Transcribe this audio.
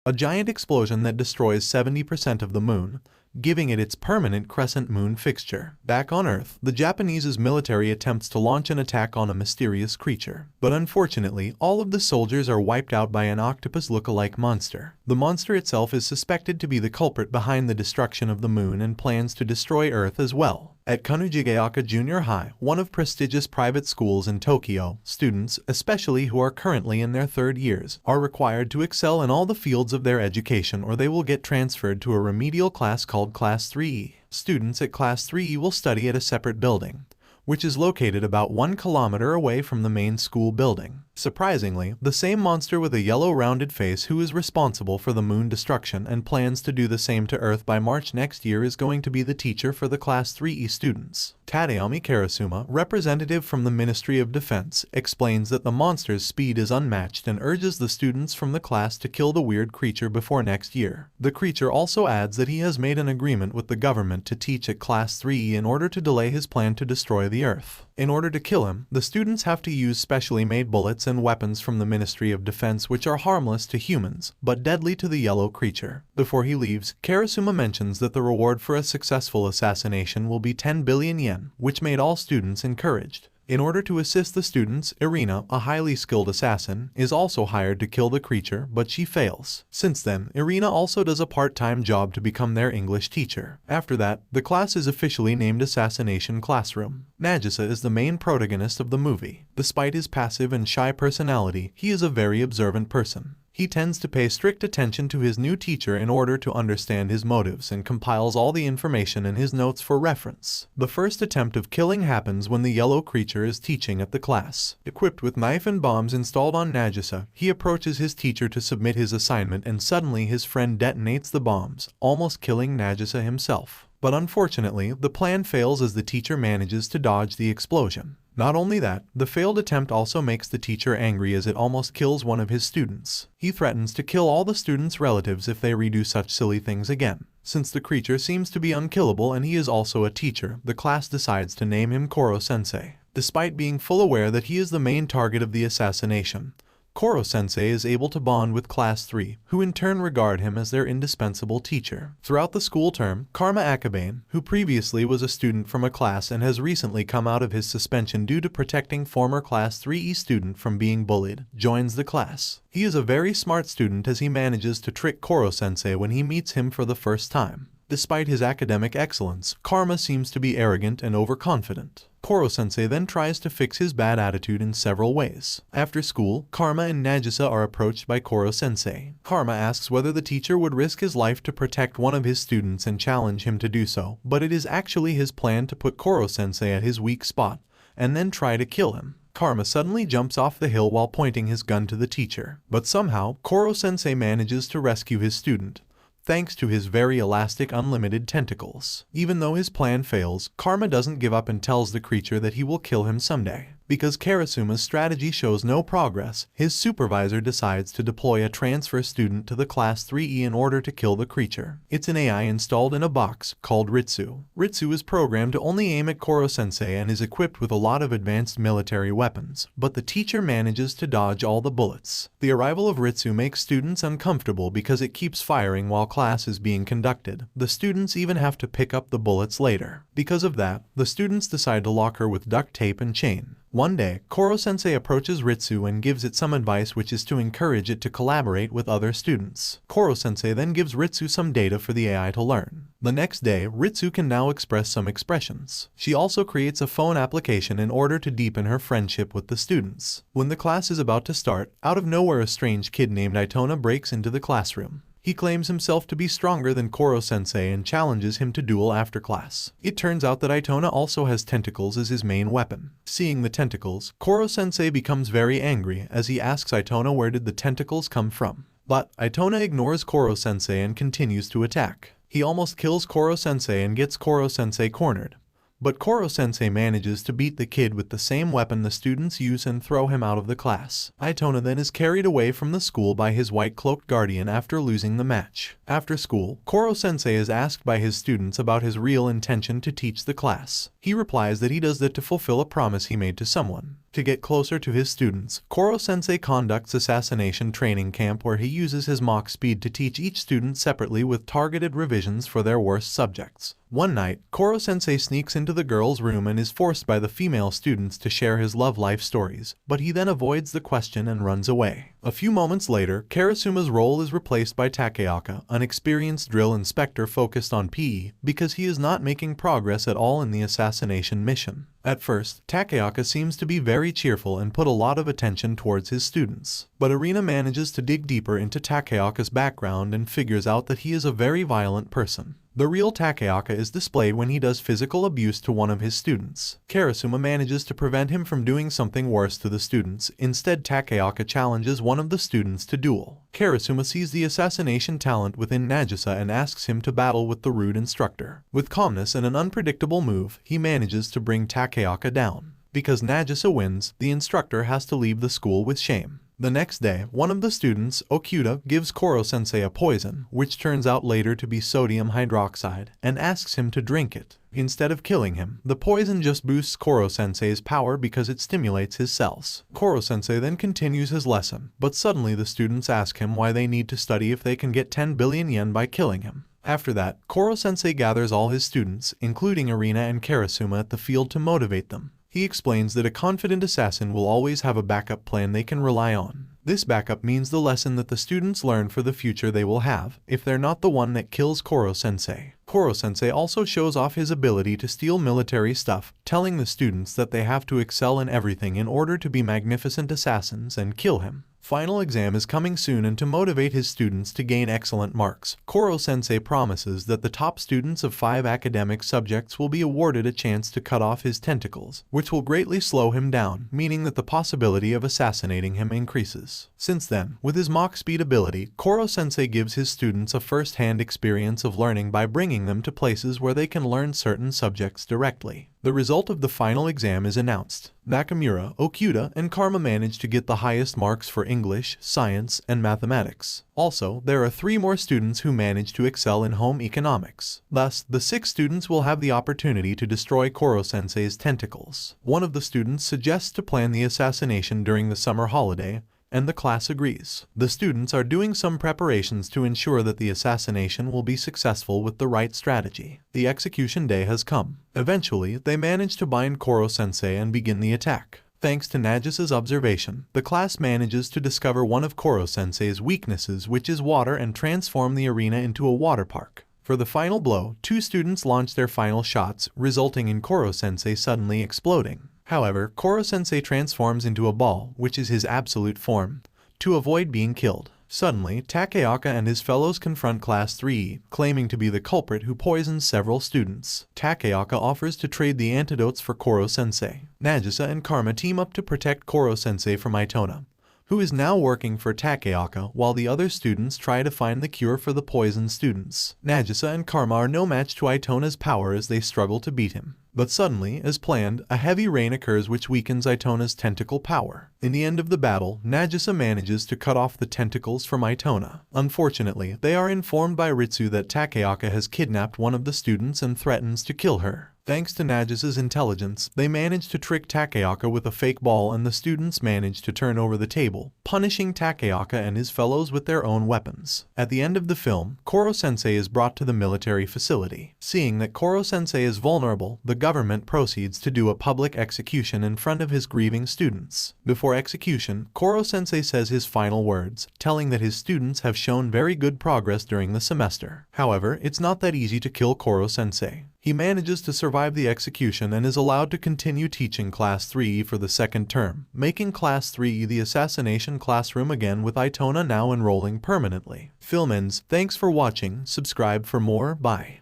a giant explosion that destroys 70% of the moon, giving it its permanent crescent moon fixture. Back on Earth, the Japanese's military attempts to launch an attack on a mysterious creature. But unfortunately, all of the soldiers are wiped out by an octopus look-alike monster. The monster itself is suspected to be the culprit behind the destruction of the moon and plans to destroy Earth as well. At Kanujigaoka Junior High, one of prestigious private schools in Tokyo, students, especially who are currently in their third years, are required to excel in all the fields of their education or they will get transferred to a remedial class called Class 3E. Students at Class 3E will study at a separate building, which is located about 1 kilometer away from the main school building. Surprisingly, the same monster with a yellow rounded face who is responsible for the moon destruction and plans to do the same to Earth by March next year is going to be the teacher for the Class 3E students. Tadayomi Karasuma, representative from the Ministry of Defense, explains that the monster's speed is unmatched and urges the students from the class to kill the weird creature before next year. The creature also adds that he has made an agreement with the government to teach at Class 3E in order to delay his plan to destroy the Earth. In order to kill him, the students have to use specially made bullets and weapons from the Ministry of Defense which are harmless to humans, but deadly to the yellow creature. Before he leaves, Karasuma mentions that the reward for a successful assassination will be 10 billion yen, which made all students encouraged. In order to assist the students, Irina, a highly skilled assassin, is also hired to kill the creature, but she fails. Since then, Irina also does a part-time job to become their English teacher. After that, the class is officially named Assassination Classroom. Nagisa is the main protagonist of the movie. Despite his passive and shy personality, he is a very observant person. He tends to pay strict attention to his new teacher in order to understand his motives and compiles all the information in his notes for reference. The first attempt of killing happens when the yellow creature is teaching at the class. Equipped with knife and bombs installed on Nagisa, he approaches his teacher to submit his assignment and suddenly his friend detonates the bombs, almost killing Nagisa himself. But unfortunately, the plan fails as the teacher manages to dodge the explosion. Not only that, the failed attempt also makes the teacher angry as it almost kills one of his students. He threatens to kill all the students' relatives if they redo such silly things again. Since the creature seems to be unkillable and he is also a teacher, the class decides to name him Koro-sensei. Despite being full aware that he is the main target of the assassination, Koro-sensei is able to bond with Class 3, who in turn regard him as their indispensable teacher. Throughout the school term, Karma Akabane, who previously was a student from a class and has recently come out of his suspension due to protecting former Class 3E student from being bullied, joins the class. He is a very smart student as he manages to trick Koro-sensei when he meets him for the first time. Despite his academic excellence, Karma seems to be arrogant and overconfident. Koro-sensei then tries to fix his bad attitude in several ways. After school, Karma and Nagisa are approached by Koro-sensei. Karma asks whether the teacher would risk his life to protect one of his students and challenge him to do so, but it is actually his plan to put Koro-sensei at his weak spot, and then try to kill him. Karma suddenly jumps off the hill while pointing his gun to the teacher, but somehow, Koro-sensei manages to rescue his student, thanks to his very elastic unlimited tentacles. Even though his plan fails, Karma doesn't give up and tells the creature that he will kill him someday. Because Karasuma's strategy shows no progress, his supervisor decides to deploy a transfer student to the Class 3E in order to kill the creature. It's an AI installed in a box called Ritsu. Ritsu is programmed to only aim at Koro-sensei and is equipped with a lot of advanced military weapons, but the teacher manages to dodge all the bullets. The arrival of Ritsu makes students uncomfortable because it keeps firing while class is being conducted. The students even have to pick up the bullets later. Because of that, the students decide to lock her with duct tape and chain. One day, Koro-sensei approaches Ritsu and gives it some advice which is to encourage it to collaborate with other students. Koro-sensei then gives Ritsu some data for the AI to learn. The next day, Ritsu can now express some expressions. She also creates a phone application in order to deepen her friendship with the students. When the class is about to start, out of nowhere a strange kid named Itona breaks into the classroom. He claims himself to be stronger than Koro-sensei and challenges him to duel after class. It turns out that Itona also has tentacles as his main weapon. Seeing the tentacles, Koro-sensei becomes very angry as he asks Itona where did the tentacles come from. But Itona ignores Koro-sensei and continues to attack. He almost kills Koro-sensei and gets Koro-sensei cornered. But Koro-sensei manages to beat the kid with the same weapon the students use and throw him out of the class. Itona then is carried away from the school by his white-cloaked guardian after losing the match. After school, Koro-sensei is asked by his students about his real intention to teach the class. He replies that he does that to fulfill a promise he made to someone. To get closer to his students, Koro-sensei conducts assassination training camp where he uses his Mach speed to teach each student separately with targeted revisions for their worst subjects. One night, Koro-sensei sneaks into the girls' room and is forced by the female students to share his love life stories, but he then avoids the question and runs away. A few moments later, Karasuma's role is replaced by Takeaka, an experienced drill inspector focused on PE, because he is not making progress at all in the assassination mission. At first, Takeaka seems to be very cheerful and put a lot of attention towards his students. But Arina manages to dig deeper into Takeaka's background and figures out that he is a very violent person. The real Takeaka is displayed when he does physical abuse to one of his students. Karasuma manages to prevent him from doing something worse to the students. Instead, Takeaka challenges one of the students to duel. Karasuma sees the assassination talent within Nagisa and asks him to battle with the rude instructor. With calmness and an unpredictable move, he manages to bring Takeaka down. Because Nagisa wins, the instructor has to leave the school with shame. The next day, one of the students, Okuda, gives Koro-sensei a poison, which turns out later to be sodium hydroxide, and asks him to drink it. Instead of killing him, the poison just boosts Koro-sensei's power because it stimulates his cells. Koro-sensei then continues his lesson, but suddenly the students ask him why they need to study if they can get 10 billion yen by killing him. After that, Koro-sensei gathers all his students, including Arina and Karasuma, at the field to motivate them. He explains that a confident assassin will always have a backup plan they can rely on. This backup means the lesson that the students learn for the future they will have, if they're not the one that kills Koro-sensei. Koro-sensei also shows off his ability to steal military stuff, telling the students that they have to excel in everything in order to be magnificent assassins and kill him. Final exam is coming soon, and to motivate his students to gain excellent marks, Koro-sensei promises that the top students of 5 academic subjects will be awarded a chance to cut off his tentacles, which will greatly slow him down, meaning that the possibility of assassinating him increases. Since then, with his Mach speed ability, Koro-sensei gives his students a first-hand experience of learning by bringing them to places where they can learn certain subjects directly. The result of the final exam is announced. Nakamura, Okuda, and Karma manage to get the highest marks for English, science, and mathematics. Also, there are 3 more students who manage to excel in home economics. Thus, the 6 students will have the opportunity to destroy Koro-sensei's tentacles. One of the students suggests to plan the assassination during the summer holiday, and the class agrees. The students are doing some preparations to ensure that the assassination will be successful with the right strategy. The execution day has come. Eventually, they manage to bind Koro-sensei and begin the attack. Thanks to Nagisa's observation, the class manages to discover one of Koro-sensei's weaknesses, which is water, and transform the arena into a water park. For the final blow, 2 students launch their final shots, resulting in Koro-sensei suddenly exploding. However, Koro-sensei transforms into a ball, which is his absolute form, to avoid being killed. Suddenly, Takeaka and his fellows confront Class 3, claiming to be the culprit who poisoned several students. Takeaka offers to trade the antidotes for Koro-sensei. Nagisa and Karma team up to protect Koro-sensei from Itona, who is now working for Takeaka, while the other students try to find the cure for the poisoned students. Nagisa and Karma are no match to Itona's power as they struggle to beat him. But suddenly, as planned, a heavy rain occurs which weakens Itona's tentacle power. In the end of the battle, Nagisa manages to cut off the tentacles from Itona. Unfortunately, they are informed by Ritsu that Takeaka has kidnapped one of the students and threatens to kill her. Thanks to Nagisa's intelligence, they manage to trick Takeaka with a fake ball, and the students manage to turn over the table, punishing Takeaka and his fellows with their own weapons. At the end of the film, Koro-sensei is brought to the military facility. Seeing that Koro-sensei is vulnerable, the government proceeds to do a public execution in front of his grieving students. Before execution, Koro-sensei says his final words, telling that his students have shown very good progress during the semester. However, it's not that easy to kill Koro-sensei. He manages to survive the execution and is allowed to continue teaching Class 3 for the second term, making Class 3 the assassination classroom again, with Itona now enrolling permanently. Film ends. Thanks for watching. Subscribe for more. Bye.